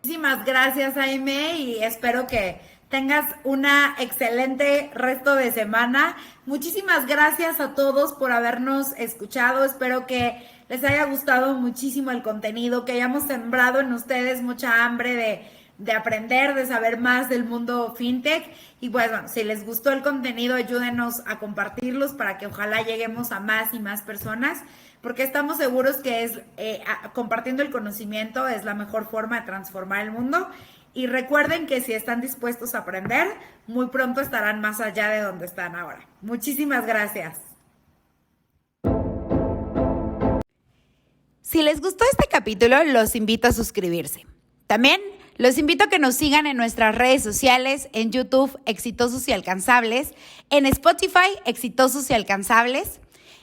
Muchísimas gracias, Aime, y espero que tengas una excelente resto de semana. Muchísimas gracias a todos por habernos escuchado. Espero que les haya gustado muchísimo el contenido, que hayamos sembrado en ustedes mucha hambre de aprender, de saber más del mundo fintech. Y bueno, si les gustó el contenido, ayúdenos a compartirlos para que ojalá lleguemos a más y más personas, porque estamos seguros que compartiendo el conocimiento es la mejor forma de transformar el mundo. Y recuerden que si están dispuestos a aprender, muy pronto estarán más allá de donde están ahora. Muchísimas gracias. Si les gustó este capítulo, los invito a suscribirse. También los invito a que nos sigan en nuestras redes sociales, en YouTube, Exitosos y Alcanzables, en Spotify, Exitosos y Alcanzables,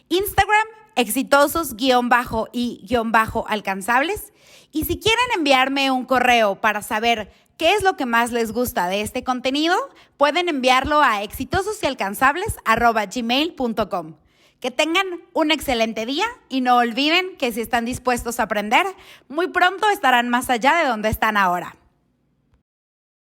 Instagram, exitosos_y_alcanzables. Y si quieren enviarme un correo para saber qué es lo que más les gusta de este contenido, pueden enviarlo a exitososyalcanzables@gmail.com. Que tengan un excelente día y no olviden que si están dispuestos a aprender, muy pronto estarán más allá de donde están ahora.